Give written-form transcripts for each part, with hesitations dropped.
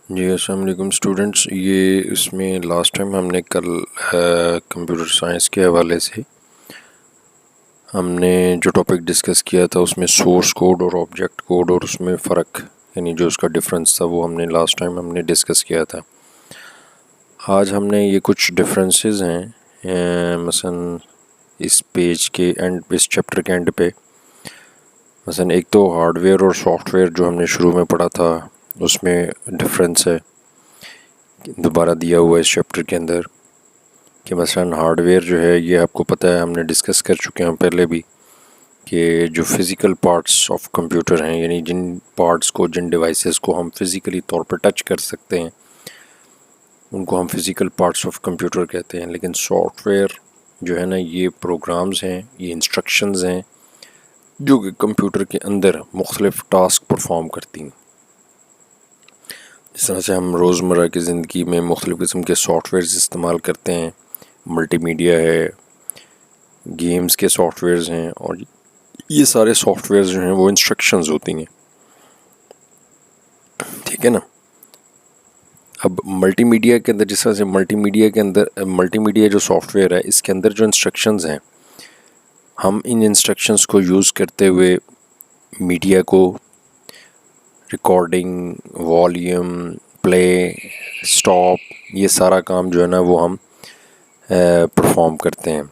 جی السلام علیکم اسٹوڈنٹس، یہ اس میں لاسٹ ٹائم ہم نے کل کمپیوٹر سائنس کے حوالے سے ہم نے جو ٹاپک ڈسکس کیا تھا اس میں سورس کوڈ اور آبجیکٹ کوڈ اور اس میں فرق، یعنی جو اس کا ڈفرینس تھا وہ ہم نے لاسٹ ٹائم ڈسکس کیا تھا۔ آج ہم نے یہ کچھ ڈفرینسز ہیں مثلا اس پیج کے اینڈ، اس چیپٹر کے اینڈ پہ، مثلا ایک تو ہارڈ ویئر اور سافٹ ویئر جو ہم نے شروع میں پڑھا تھا اس میں ڈفرینس ہے، دوبارہ دیا ہوا ہے اس چیپٹر کے اندر کہ مثلا ہارڈ ویئر جو ہے یہ آپ کو پتہ ہے، ہم نے ڈسکس کر چکے ہیں پہلے بھی، کہ جو فزیکل پارٹس آف کمپیوٹر ہیں، یعنی جن پارٹس کو، جن ڈیوائسز کو ہم فزیکلی طور پر ٹچ کر سکتے ہیں ان کو ہم فزیکل پارٹس آف کمپیوٹر کہتے ہیں۔ لیکن سافٹ ویئر جو ہے نا، یہ پروگرامز ہیں، یہ انسٹرکشنز ہیں جو کہ کمپیوٹر کے اندر مختلف ٹاسک پرفارم کرتی ہیں۔ جس طرح سے ہم روزمرہ کی زندگی میں مختلف قسم کے سافٹ ویئرز استعمال کرتے ہیں، ملٹی میڈیا ہے، گیمز کے سافٹ ویئرز ہیں، اور یہ سارے سافٹ ویئرز جو ہیں وہ انسٹرکشنز ہوتی ہیں، ٹھیک ہے نا۔ اب ملٹی میڈیا کے اندر، جس طرح سے ملٹی میڈیا جو سافٹ ویئر ہے اس کے اندر جو انسٹرکشنز ہیں، ہم ان انسٹرکشنز کو یوز کرتے ہوئے میڈیا کو، ریکارڈنگ، والیوم، پلے، سٹاپ، یہ سارا کام جو ہے نا وہ ہم پرفارم کرتے ہیں۔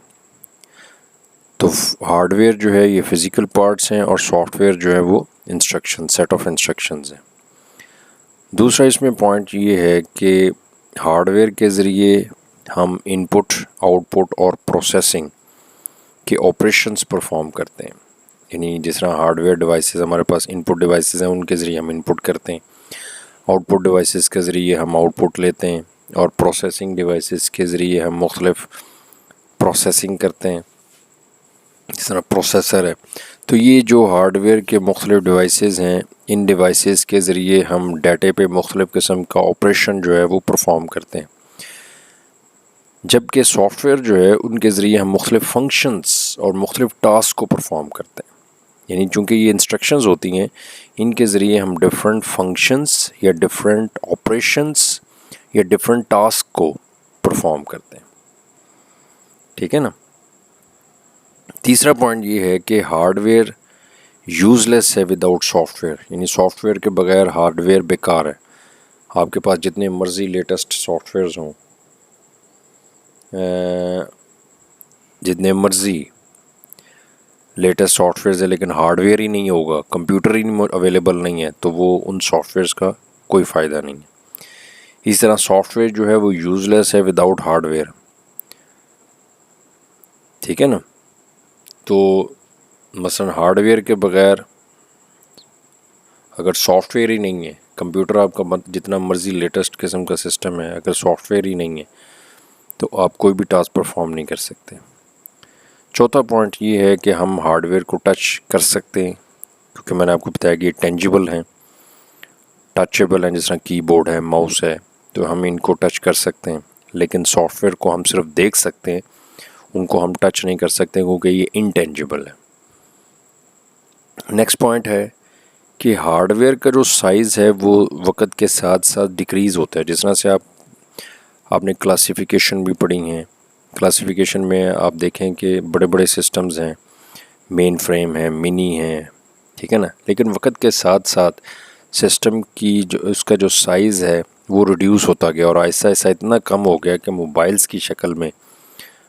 تو ہارڈ ویئر جو ہے یہ فزیکل پارٹس ہیں اور سافٹ ویئر جو ہے وہ انسٹرکشن، سیٹ آف انسٹرکشنز ہیں۔ دوسرا اس میں پوائنٹ یہ ہے کہ ہارڈ ویئر کے ذریعے ہم ان پٹ، آؤٹ پٹ اور پروسیسنگ کے آپریشنز پرفارم کرتے ہیں، یعنی جس طرح ہارڈ ویئر ڈیوائسز ہمارے پاس ان پٹ ڈیوائسز ہیں، ان کے ذریعے ہم ان پٹ کرتے ہیں، آؤٹ پٹ ڈیوائسز کے ذریعے ہم آؤٹ پٹ لیتے ہیں، اور پروسیسنگ ڈیوائسز کے ذریعے ہم مختلف پروسیسنگ کرتے ہیں، جس طرح پروسیسر ہے۔ تو یہ جو ہارڈ ویئر کے مختلف ڈیوائسز ہیں، ان ڈیوائسز کے ذریعے ہم ڈیٹے پہ مختلف قسم کا آپریشن جو ہے وہ پرفارم کرتے ہیں، جبکہ سافٹ ویئر جو ہے ان کے ذریعے ہم مختلف فنکشنز اور مختلف ٹاسک کو پرفارم کرتے ہیں، یعنی چونکہ یہ انسٹرکشنز ہوتی ہیں ان کے ذریعے ہم ڈفرینٹ فنکشنز یا ڈفرینٹ آپریشنز یا ڈفرینٹ ٹاسک کو پرفارم کرتے ہیں، ٹھیک ہے نا۔ تیسرا پوائنٹ یہ ہے کہ ہارڈ ویئر یوز لیس ہے وداؤٹ سافٹ ویئر، یعنی سافٹ ویئر کے بغیر ہارڈ ویئر بیکار ہے۔ آپ کے پاس جتنے مرضی لیٹسٹ سافٹ ویئرز ہوں، جتنے مرضی لیٹسٹ سافٹ ویئرز ہے، لیکن ہارڈ ویئر ہی نہیں ہوگا، کمپیوٹر ہی اویلیبل نہیں ہے، تو وہ ان سافٹ ویئرز کا کوئی فائدہ نہیں ہے۔ اس طرح سافٹ ویئر جو ہے وہ یوز لیس ہے وداؤٹ ہارڈ ویئر، ٹھیک ہے نا۔ تو مثلا ہارڈ ویئر کے بغیر اگر سافٹ ویئر ہی نہیں ہے، کمپیوٹر آپ کا جتنا مرضی لیٹسٹ قسم کا سسٹم ہے، اگر سافٹ ویئر ہی نہیں ہے تو آپ کوئی بھی ٹاسک پرفارم نہیں کر سکتے۔ چوتھا پوائنٹ یہ ہے کہ ہم ہارڈ ویئر کو ٹچ کر سکتے ہیں، کیونکہ میں نے آپ کو بتایا کہ یہ ٹینجیبل ہیں، ٹچیبل ہیں، جس طرح کی بورڈ ہے، ماؤس ہے، تو ہم ان کو ٹچ کر سکتے ہیں، لیکن سافٹ ویئر کو ہم صرف دیکھ سکتے ہیں، ان کو ہم ٹچ نہیں کر سکتے کیونکہ یہ انٹینجیبل ہے۔ نیکسٹ پوائنٹ ہے کہ ہارڈ ویئر کا جو سائز ہے وہ وقت کے ساتھ ساتھ ڈیکریز ہوتا ہے، جس طرح سے آپ نے کلاسیفیکیشن بھی پڑھی ہیں، کلاسیفیکیشن میں آپ دیکھیں کہ بڑے بڑے سسٹمز ہیں، مین فریم ہے، منی ہے، ٹھیک ہے نا، لیکن وقت کے ساتھ ساتھ سسٹم کی جو اس کا جو سائز ہے وہ ریڈیوس ہوتا گیا، اور ایسا اتنا کم ہو گیا کہ موبائلز کی شکل میں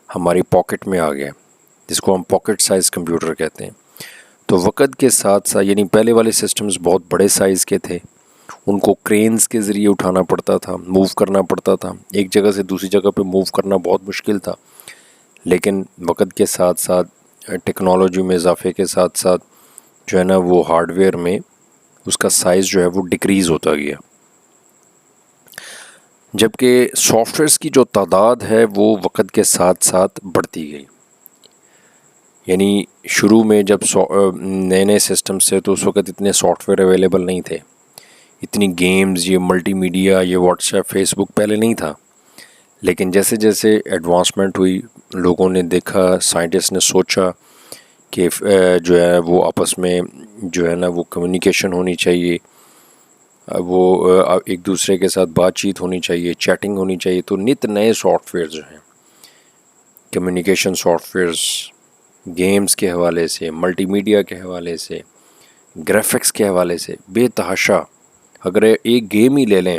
ہماری پاکٹ میں آ گیا، جس کو ہم پاکٹ سائز کمپیوٹر کہتے ہیں۔ تو وقت کے ساتھ ساتھ، یعنی پہلے والے سسٹمز بہت بڑے سائز کے تھے، ان کو کرینز کے ذریعے اٹھانا پڑتا تھا، موو کرنا پڑتا تھا، ایک جگہ سے دوسری جگہ پہ موو کرنا بہت مشکل تھا، لیکن وقت کے ساتھ ساتھ، ٹیکنالوجی میں اضافے کے ساتھ ساتھ جو ہے نا وہ ہارڈ ویئر میں اس کا سائز جو ہے وہ ڈیکریز ہوتا گیا، جبکہ سافٹ ویئرز کی جو تعداد ہے وہ وقت کے ساتھ ساتھ بڑھتی گئی۔ یعنی شروع میں جب نئے نئے سسٹمز تھے تو اس وقت اتنے سافٹ ویئر اویلیبل نہیں تھے، اتنی گیمز، یہ ملٹی میڈیا، یہ واٹس ایپ، فیس بک پہلے نہیں تھا، لیکن جیسے جیسے ایڈوانسمنٹ ہوئی، لوگوں نے دیکھا، سائنٹسٹ نے سوچا کہ جو ہے وہ آپس میں جو ہے نا وہ کمیونیکیشن ہونی چاہیے، وہ ایک دوسرے کے ساتھ بات چیت ہونی چاہیے، چیٹنگ ہونی چاہیے. تو نت نئے سافٹ ویئر جو ہیں، کمیونیکیشن سافٹ ویئرز، گیمز کے حوالے سے، ملٹی میڈیا کے حوالے سے، گرافکس کے حوالے سے بے تحاشا. اگر ایک گیم ہی لے لیں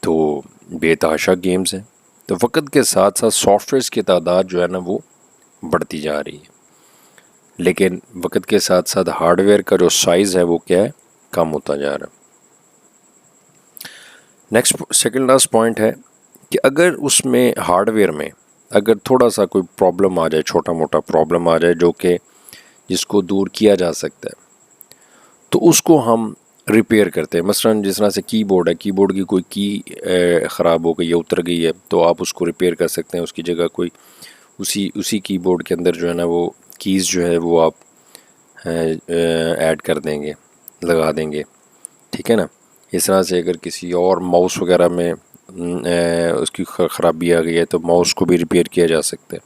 تو بے تحاشا گیمز ہیں. تو وقت کے ساتھ ساتھ سافٹ ویئرز کی تعداد جو ہے نا وہ بڑھتی جا رہی ہے، لیکن وقت کے ساتھ ساتھ ہارڈ ویئر کا جو سائز ہے وہ کیا ہے، کم ہوتا جا رہا ہے. نیکسٹ سیکنڈ لاسٹ پوائنٹ ہے کہ اگر اس میں ہارڈ ویئر میں اگر تھوڑا سا کوئی پرابلم آ جائے، چھوٹا موٹا پرابلم آ جائے جو کہ جس کو دور کیا جا سکتا ہے، تو اس کو ہم ریپیئر کرتے ہیں. مثلا جس طرح سے کی بورڈ ہے، کی بورڈ کی کوئی کی خراب ہو گئی ہے، اتر گئی ہے، تو آپ اس کو ریپیئر کر سکتے ہیں. اس کی جگہ کوئی اسی کی بورڈ کے اندر جو ہے نا وہ کیز جو ہے وہ آپ ایڈ کر دیں گے، لگا دیں گے، ٹھیک ہے نا. اس طرح سے اگر کسی اور ماؤس وغیرہ میں اس کی خرابی آ گئی ہے تو ماؤس کو بھی ریپیئر کیا جا سکتا ہے.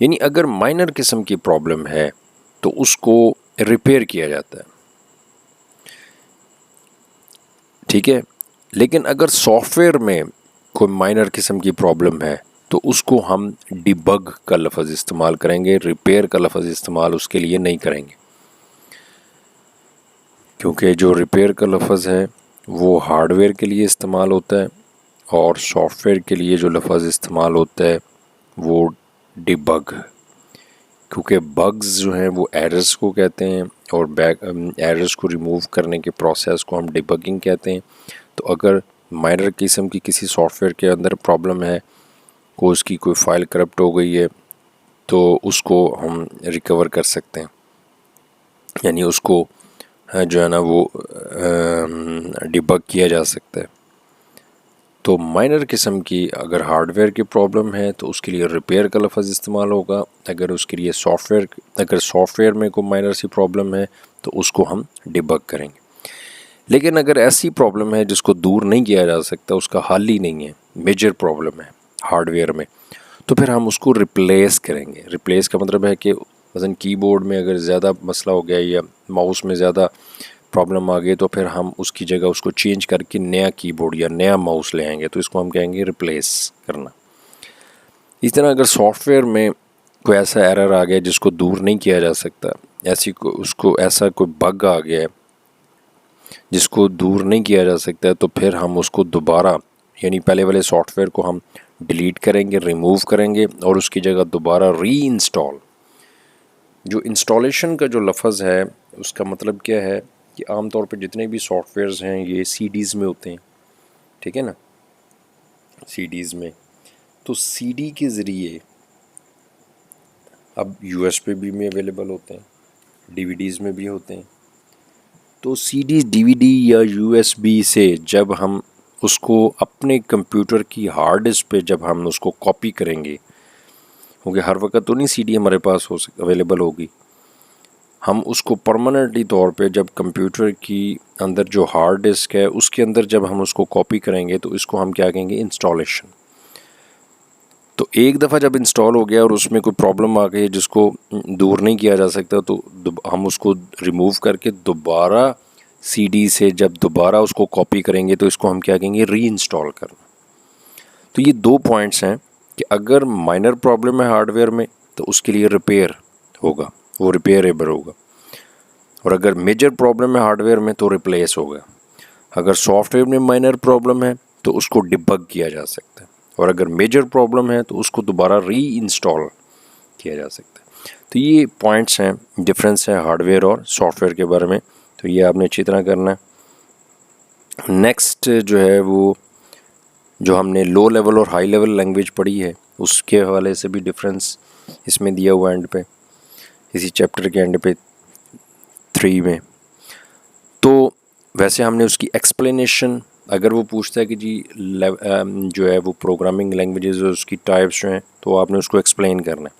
یعنی اگر مائنر قسم کی پرابلم ہے تو اس کو ریپیئر کیا جاتا ہے، ٹھیک ہے. لیکن اگر سافٹ ویئر میں کوئی مائنر قسم کی پرابلم ہے تو اس کو ہم ڈیبگ کا لفظ استعمال کریں گے، ریپیئر کا لفظ استعمال اس کے لیے نہیں کریں گے، کیونکہ جو ریپیئر کا لفظ ہے وہ ہارڈ ویئر کے لیے استعمال ہوتا ہے، اور سافٹ ویئر کے لیے جو لفظ استعمال ہوتا ہے وہ ڈیبگ. کیونکہ بگز جو ہیں وہ ایررز کو کہتے ہیں، اور ایررز کو ریموو کرنے کے پروسیس کو ہم ڈیبگنگ کہتے ہیں. تو اگر مائنر قسم کی کسی سافٹ ویئر کے اندر پرابلم ہے، کو اس کی کوئی فائل کرپٹ ہو گئی ہے، تو اس کو ہم ریکور کر سکتے ہیں. یعنی اس کو جو ہے نا وہ ڈیبگ کیا جا سکتا ہے. تو مائنر قسم کی اگر ہارڈ ویئر کی پرابلم ہے تو اس کے لیے ریپیئر کا لفظ استعمال ہوگا. اگر اس کے لیے اگر سافٹ ویئر میں کوئی مائنر سی پرابلم ہے تو اس کو ہم ڈیبگ کریں گے. لیکن اگر ایسی پرابلم ہے جس کو دور نہیں کیا جا سکتا، اس کا حل ہی نہیں ہے، میجر پرابلم ہے ہارڈ ویئر میں، تو پھر ہم اس کو ریپلیس کریں گے. ریپلیس کا مطلب ہے کہ مثلا کی بورڈ میں اگر زیادہ مسئلہ ہو گیا یا ماؤس میں زیادہ پرابلم آ گئی تو پھر ہم اس کی جگہ اس کو چینج کر کے نیا کی بورڈ یا نیا ماؤس لے آئیں گے. تو اس کو ہم کہیں گے ریپلیس کرنا. اس طرح اگر سافٹ ویئر میں کوئی ایسا ایرر آ گیا جس کو دور نہیں کیا جا سکتا، ایسا کوئی بگ آ گیا ہے جس کو دور نہیں کیا جا سکتا، تو پھر ہم اس کو دوبارہ، یعنی پہلے والے سافٹ ویئر کو ہم ڈیلیٹ کریں گے، ریموو کریں گے، اور اس کی جگہ دوبارہ ری انسٹال. جو انسٹالیشن کا جو لفظ ہے اس کا مطلب کیا ہے کہ عام طور پہ جتنے بھی سافٹ ویئرز ہیں یہ سی ڈیز میں ہوتے ہیں، ٹھیک ہے نا، سی ڈیز میں. تو سی ڈی کے ذریعے اب یو ایس پہ بھی اویلیبل ہوتے ہیں، ڈی وی ڈیز میں بھی ہوتے ہیں. تو سی ڈی، ڈی وی ڈی یا یو ایس بی سے جب ہم اس کو اپنے کمپیوٹر کی ہارڈ ڈسک پہ جب ہم اس کو کاپی کریں گے، کیونکہ ہر وقت تو نہیں سی ڈی ہمارے پاس اویلیبل ہوگی، ہم اس کو پرماننٹلی طور پہ جب کمپیوٹر کی اندر جو ہارڈ ڈسک ہے اس کے اندر جب ہم اس کو کاپی کریں گے تو اس کو ہم کیا کہیں گے، انسٹالیشن. تو ایک دفعہ جب انسٹال ہو گیا اور اس میں کوئی پرابلم آ گئی جس کو دور نہیں کیا جا سکتا، تو ہم اس کو ریموو کر کے دوبارہ سی ڈی سے جب دوبارہ اس کو کاپی کریں گے تو اس کو ہم کیا کہیں گے، ری انسٹال کرنا. تو یہ دو پوائنٹس ہیں کہ اگر مائنر پرابلم ہے ہارڈ ویئر میں تو اس کے لیے ریپیئر ہوگا، وہ ریپیئریبل ہوگا. اور اگر میجر پرابلم ہے ہارڈ ویئر میں تو ریپلیس ہوگا. اگر سافٹ ویئر میں مائنر پرابلم ہے تو اس کو ڈیبگ کیا جا سکتا ہے، اور اگر میجر پرابلم ہے تو اس کو دوبارہ ری انسٹال کیا جا سکتا ہے. تو یہ پوائنٹس ہیں، ڈفرینس ہے ہارڈ ویئر اور سافٹ ویئر کے بارے میں. تو یہ آپ نے اچھی طرح کرنا ہے. نیکسٹ جو ہے وہ جو ہم نے لو لیول اور ہائی لیول لینگویج پڑھی ہے اس کے حوالے سے بھی ڈفرینس اس میں دیا ہوا اینڈ پہ، اسی چیپٹر کے اینڈ پہ 3 میں. تو ویسے ہم نے اس کی ایکسپلینیشن، اگر وہ پوچھتا ہے کہ جی جو ہے وہ پروگرامنگ لینگویجز اس کی ٹائپس جو ہیں تو آپ نے اس کو ایکسپلین کرنا ہے.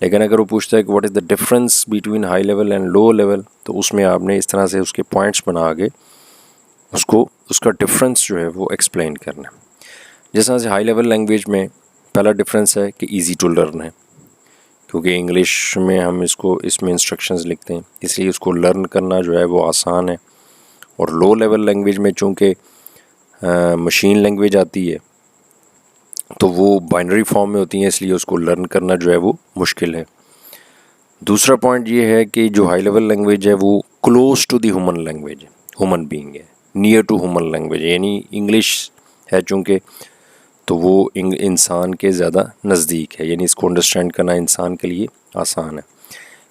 لیکن اگر وہ پوچھتا ہے کہ what is the difference between high level and low level, تو اس میں آپ نے اس طرح سے اس کے پوائنٹس بنا کے اس کا ڈفرینس جو ہے وہ ایکسپلین کرنا ہے. جس طرح سے ہائی لیول لینگویج میں پہلا ڈفرینس ہے کہ ایزی ٹو لرن ہے، کیونکہ انگلش میں ہم اس میں انسٹرکشنز لکھتے ہیں، اس لیے اس کو لرن کرنا جو ہے وہ آسان ہے. اور لو لیول لینگویج میں چونکہ مشین لینگویج آتی ہے تو وہ بائنری فارم میں ہوتی ہیں، اس لیے اس کو لرن کرنا جو ہے وہ مشکل ہے۔ دوسرا پوائنٹ یہ ہے کہ جو ہائی لیول لینگویج ہے وہ close to the human language ہے، ہیومن بینگ ہے، نیئر ٹو ہیومن لینگویج ہے، یعنی انگلش ہے چونکہ تو وہ انسان کے زیادہ نزدیک ہے، یعنی اس کو انڈرسٹینڈ کرنا انسان کے لیے آسان ہے۔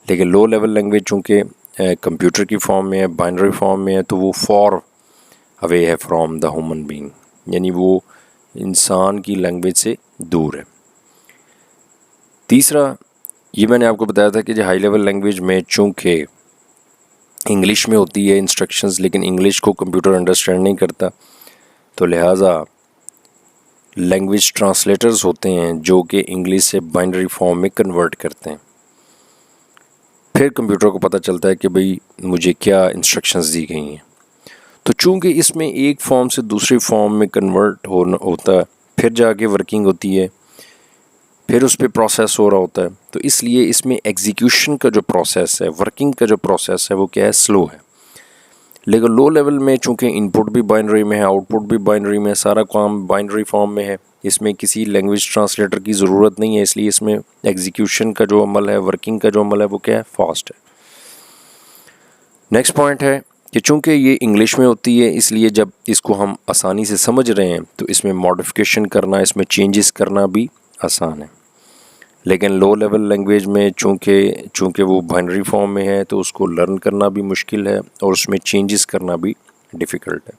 لیکن لو لیول لینگویج چونکہ کمپیوٹر کی فارم میں ہے، بائنری فارم میں ہے، تو وہ فار اوے ہے فرام دا ہیومن بینگ، یعنی وہ انسان کی لینگویج سے دور ہے۔ تیسرا یہ میں نے آپ کو بتایا تھا کہ جو ہائی لیول لینگویج میں چونکہ انگلش میں ہوتی ہے انسٹرکشنز، لیکن انگلش کو کمپیوٹر انڈرسٹینڈ نہیں کرتا، تو لہٰذا لینگویج ٹرانسلیٹرز ہوتے ہیں جو کہ انگلش سے بائنری فارم میں کنورٹ کرتے ہیں۔ پھر کمپیوٹر کو پتہ چلتا ہے کہ بھئی مجھے کیا انسٹرکشنز دی گئی ہیں۔ تو چونکہ اس میں ایک فارم سے دوسری فارم میں کنورٹ ہوتا ہے، پھر جا کے ورکنگ ہوتی ہے، پھر اس پہ پروسیس ہو رہا ہوتا ہے، تو اس لیے اس میں ایگزیکیوشن کا جو پروسیس ہے، ورکنگ کا جو پروسیس ہے وہ کیا ہے، سلو ہے۔ لیکن لو لیول میں چونکہ ان پٹ بھی بائنری میں ہے، آؤٹ پٹ بھی بائنری میں ہے، سارا کام بائنری فارم میں ہے، اس میں کسی لینگویج ٹرانسلیٹر کی ضرورت نہیں ہے، اس لیے اس میں ایگزیکیوشن کا جو عمل ہے، ورکنگ کا جو عمل ہے وہ کیا ہے، فاسٹ ہے۔ نیکسٹ پوائنٹ ہے کہ چونکہ یہ انگلش میں ہوتی ہے، اس لیے جب اس کو ہم آسانی سے سمجھ رہے ہیں تو اس میں ماڈیفکیشن کرنا، اس میں چینجز کرنا بھی آسان ہے۔ لیکن لو لیول لینگویج میں چونکہ وہ بائنری فارم میں ہے تو اس کو لرن کرنا بھی مشکل ہے اور اس میں چینجز کرنا بھی ڈیفیکلٹ ہے۔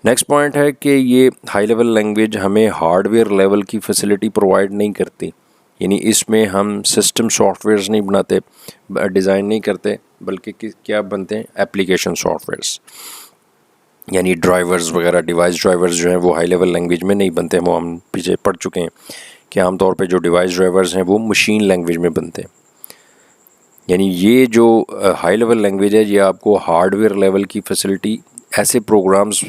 نیکسٹ پوائنٹ ہے کہ یہ ہائی لیول لینگویج ہمیں ہارڈ ویئر لیول کی فیسلٹی پرووائڈ نہیں کرتی، یعنی اس میں ہم سسٹم سافٹ ویئرز نہیں بناتے، ڈیزائن نہیں کرتے، بلکہ کیا بنتے ہیں، اپلیکیشن سافٹ ویئرز، یعنی ڈرائیورز وغیرہ، ڈیوائس ڈرائیورز جو ہیں وہ ہائی لیول لینگویج میں نہیں بنتے، وہ ہم پیچھے پڑھ چکے ہیں کہ عام طور پہ جو ڈیوائس ڈرائیورز ہیں وہ مشین لینگویج میں بنتے ہیں۔ یعنی یہ جو ہائی لیول لینگویج ہے یہ آپ کو ہارڈ ویئر لیول کی فیسلٹی، ایسے پروگرامز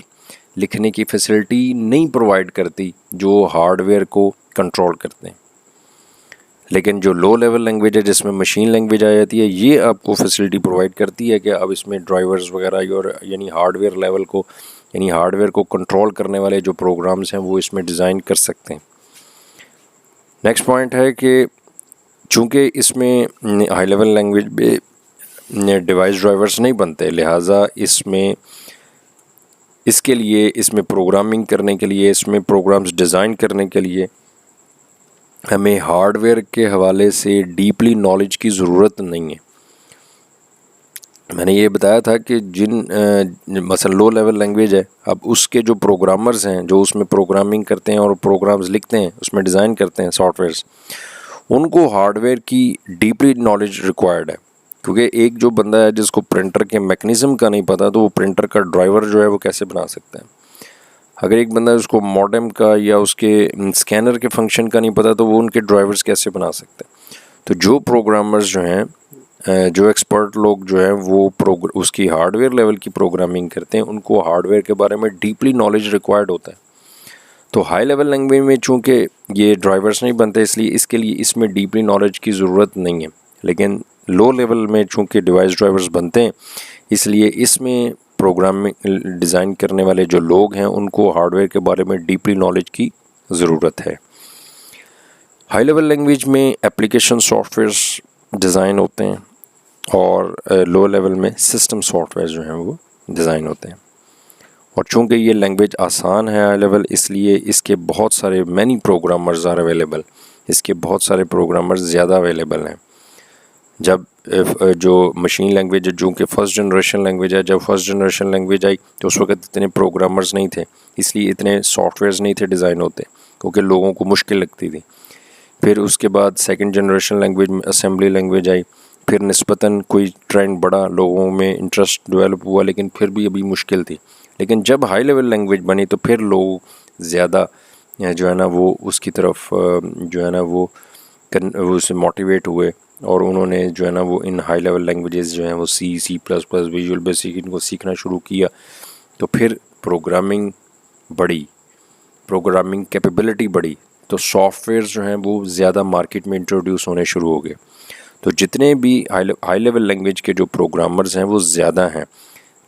لکھنے کی فیسلٹی نہیں پرووائڈ کرتی جو ہارڈ ویئر کو کنٹرول کرتے ہیں۔ لیکن جو لو لیول لینگویج ہے جس میں مشین لینگویج آ جاتی ہے، یہ آپ کو فیسلٹی پرووائڈ کرتی ہے کہ اب اس میں ڈرائیورز وغیرہ یعنی ہارڈ ویئر لیول کو، یعنی ہارڈ ویئر کو کنٹرول کرنے والے جو پروگرامز ہیں وہ اس میں ڈیزائن کر سکتے ہیں۔ نیکسٹ پوائنٹ ہے کہ چونکہ اس میں ہائی لیول لینگویج میں ڈیوائس ڈرائیورز نہیں بنتے، لہٰذا اس کے لیے اس میں پروگرامنگ کرنے کے لیے، اس میں پروگرامز ڈیزائن کرنے کے لیے ہمیں ہارڈ ویئر کے حوالے سے ڈیپلی نالج کی ضرورت نہیں ہے۔ میں نے یہ بتایا تھا کہ مثلا لو لیول لینگویج ہے، اب اس کے جو پروگرامرز ہیں جو اس میں پروگرامنگ کرتے ہیں اور پروگرامز لکھتے ہیں، اس میں ڈیزائن کرتے ہیں سافٹ ویئرز، ان کو ہارڈ ویئر کی ڈیپلی نالج ریکوائرڈ ہے، کیونکہ ایک جو بندہ ہے جس کو پرنٹر کے میکنزم کا نہیں پتہ تو وہ پرنٹر کا ڈرائیور جو ہے وہ کیسے بنا سکتا ہے۔ اگر ایک بندہ اس کو موڈم کا یا اس کے اسکینر کے فنکشن کا نہیں پتہ تو وہ ان کے ڈرائیورز کیسے بنا سکتے ہیں۔ تو جو پروگرامرز جو ہیں، جو ایکسپرٹ لوگ جو ہیں وہ اس کی ہارڈ ویئر لیول کی پروگرامنگ کرتے ہیں، ان کو ہارڈ ویئر کے بارے میں ڈیپلی نالج ریکوائرڈ ہوتا ہے۔ تو ہائی لیول لینگویج میں چونکہ یہ ڈرائیورز نہیں بنتے، اس لیے اس میں ڈیپلی نالج کی ضرورت نہیں ہے۔ لیکن لو لیول میں چونکہ ڈیوائس ڈرائیورز بنتے ہیں، اس لیے اس میں پروگرامنگ ڈیزائن کرنے والے جو لوگ ہیں ان کو ہارڈ ویئر کے بارے میں ڈیپلی نالج کی ضرورت ہے۔ ہائی لیول لینگویج میں اپلیکیشن سافٹ ویئرز ڈیزائن ہوتے ہیں اور لو لیول میں سسٹم سافٹ ویئر جو ہیں وہ ڈیزائن ہوتے ہیں۔ اور چونکہ یہ لینگویج آسان ہے ہائی لیول، اس لیے اس کے بہت سارے مینی پروگرامرز آر اویلیبل، اس کے بہت سارے پروگرامرز زیادہ اویلیبل ہیں۔ جب جو مشین لینگویج ہے چونکہ فرسٹ جنریشن لینگویج ہے، جب فرسٹ جنریشن لینگویج آئی تو اس وقت اتنے پروگرامرز نہیں تھے، اس لیے اتنے سافٹ ویئرز نہیں تھے ڈیزائن ہوتے، کیونکہ لوگوں کو مشکل لگتی تھی۔ پھر اس کے بعد سیکنڈ جنریشن لینگویج میں اسمبلی لینگویج آئی، پھر نسبتاً کوئی ٹرینڈ بڑا، لوگوں میں انٹرسٹ ڈیولپ ہوا، لیکن پھر بھی ابھی مشکل تھی۔ لیکن جب ہائی لیول لینگویج بنی تو پھر لوگ زیادہ جو ہے نا وہ اس کی طرف جو ہے نا وہ اس سے موٹیویٹ ہوئے، اور انہوں نے جو ہے نا وہ ان ہائی لیول لینگویجز جو ہیں وہ C plus plus, visual basic, ان کو سیکھنا شروع کیا۔ تو پھر پروگرامنگ بڑھی، پروگرامنگ کیپیبلٹی بڑھی، تو سافٹ ویئرز جو ہیں وہ زیادہ مارکیٹ میں انٹروڈیوس ہونے شروع ہو گئے۔ تو جتنے بھی ہائی لیول لینگویج کے جو پروگرامرز ہیں وہ زیادہ ہیں،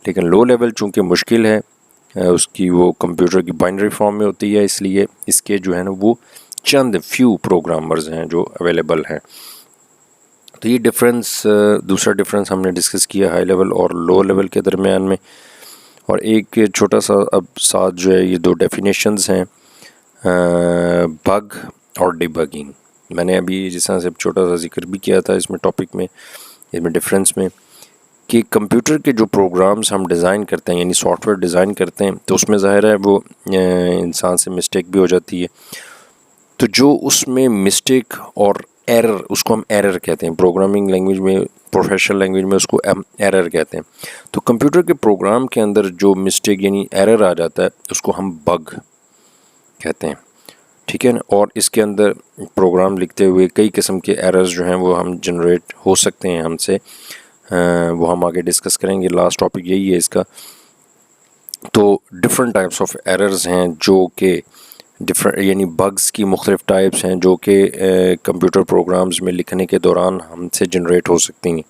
لیکن لو لیول چونکہ مشکل ہے، اس کی وہ کمپیوٹر کی بائنری فارم میں ہوتی ہے، اس لیے اس کے جو ہے نا وہ چند فیو پروگرامرز ہیں جو اویلیبل ہیں. تو یہ ڈفرینس، دوسرا ڈفرینس ہم نے ڈسکس کیا ہائی لیول اور لو لیول کے درمیان میں. اور ایک چھوٹا سا اب ساتھ جو ہے یہ دو ڈیفینیشنز ہیں، بگ اور ڈیبگنگ. میں نے ابھی جس طرح سے چھوٹا سا ذکر بھی کیا تھا اس میں ٹاپک میں، اس میں ڈفرینس میں، کہ کمپیوٹر کے جو پروگرامز ہم ڈیزائن کرتے ہیں یعنی سافٹ ویئر ڈیزائن کرتے ہیں تو اس میں ظاہر ہے وہ انسان سے مسٹیک بھی ہو جاتی ہے. تو جو اس میں مسٹیک اور ایرر، اس کو ہم ایرر کہتے ہیں پروگرامنگ لینگویج میں، پروفیشنل لینگویج میں اس کو ایرر کہتے ہیں. تو کمپیوٹر کے پروگرام کے اندر جو مسٹیک یعنی ایرر آ جاتا ہے اس کو ہم بگ کہتے ہیں، ٹھیک ہے نا. اور اس کے اندر پروگرام لکھتے ہوئے کئی قسم کے ایررز جو ہیں وہ ہم جنریٹ ہو سکتے ہیں ہم سے، وہ ہم آگے ڈسکس کریں گے. لاسٹ ٹاپک یہی ہے اس کا. تو ڈفرینٹ ٹائپس آف ایررز ہیں جو کہ یعنی بگز کی مختلف ٹائپس ہیں جو کہ کمپیوٹر پروگرامز میں لکھنے کے دوران ہم سے جنریٹ ہو سکتی ہیں،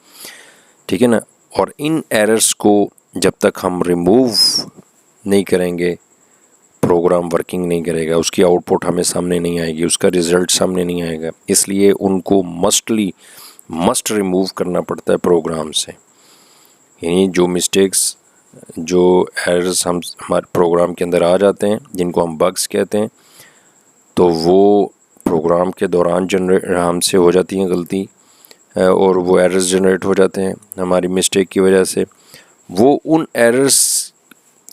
ٹھیک ہے نا. اور ان ایررز کو جب تک ہم ریموو نہیں کریں گے پروگرام ورکنگ نہیں کرے گا، اس کی آؤٹ پٹ ہمیں سامنے نہیں آئے گی، اس کا رزلٹ سامنے نہیں آئے گا. اس لیے ان کو مسٹ ریموو کرنا پڑتا ہے پروگرام سے. یعنی جو مسٹیکس، جو ایررز ہمارے پروگرام کے اندر آ جاتے ہیں جن کو ہم بگز کہتے ہیں، تو وہ پروگرام کے دوران ہم سے ہو جاتی ہیں غلطی، اور وہ ایررز جنریٹ ہو جاتے ہیں ہماری مسٹیک کی وجہ سے. وہ ان ایررز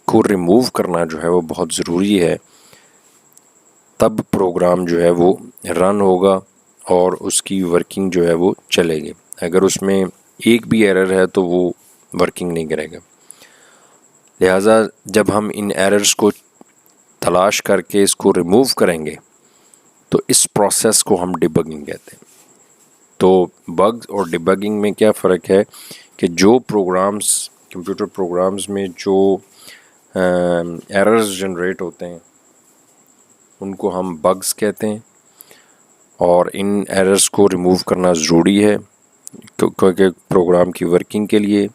کو ریموو کرنا جو ہے وہ بہت ضروری ہے، تب پروگرام جو ہے وہ رن ہوگا اور اس کی ورکنگ جو ہے وہ چلے گی. اگر اس میں ایک بھی ایرر ہے تو وہ ورکنگ نہیں کرے گا. لہٰذا جب ہم ان ایررز کو تلاش کر کے اس کو ریموو کریں گے تو اس پروسیس کو ہم ڈیبگنگ کہتے ہیں. تو بگز اور ڈیبگنگ میں کیا فرق ہے کہ جو پروگرامز، کمپیوٹر پروگرامز میں جو ایررز جنریٹ ہوتے ہیں ان کو ہم بگز کہتے ہیں، اور ان ایررز کو ریموو کرنا ضروری ہے کیونکہ پروگرام کی ورکنگ کے لیے،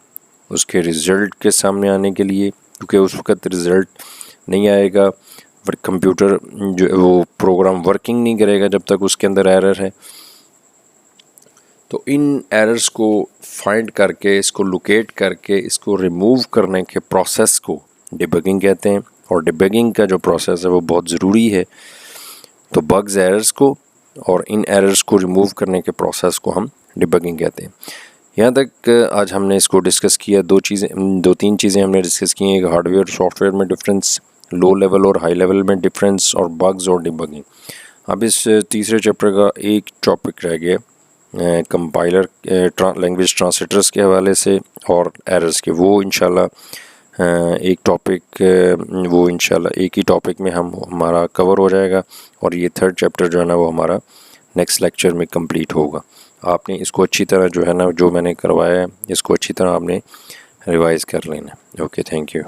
اس کے رزلٹ کے سامنے آنے کے لیے، کیونکہ اس وقت رزلٹ نہیں آئے گا، کمپیوٹر جو وہ پروگرام ورکنگ نہیں کرے گا جب تک اس کے اندر ایرر ہے. تو ان ایررز کو فائنڈ کر کے، اس کو لوکیٹ کر کے، اس کو ریموو کرنے کے پروسیس کو ڈیبگنگ کہتے ہیں. اور ڈیبگنگ کا جو پروسیس ہے وہ بہت ضروری ہے. تو بگز ایررز کو اور ان ایررز کو ریموو کرنے کے پروسیس کو ہم ڈیبگنگ کہتے ہیں. یہاں تک آج ہم نے اس کو ڈسکس کیا. دو تین چیزیں ہم نے ڈسکس کی ہیں، ایک ہارڈ ویئر سافٹ ویئر میں ڈفرینس، لو لیول اور ہائی لیول میں ڈفرینس، اور بگز اور ڈیبگنگ. اب اس تیسرے چیپٹر کا ایک ٹاپک رہ گیا کمپائلر لینگویج ٹرانسلیٹرز کے حوالے سے اور ایررز کے. وہ انشاءاللہ ایک ٹاپک، وہ انشاءاللہ ایک ہی ٹاپک میں ہمارا کور ہو جائے گا، اور یہ تھرڈ چیپٹر جو ہے نا وہ ہمارا نیکسٹ لیکچر میں کمپلیٹ ہوگا. آپ نے اس کو اچھی طرح جو ہے نا، جو میں نے کروایا ہے اس کو اچھی طرح آپ نے ریوائز کر لینا. Okay, thank you.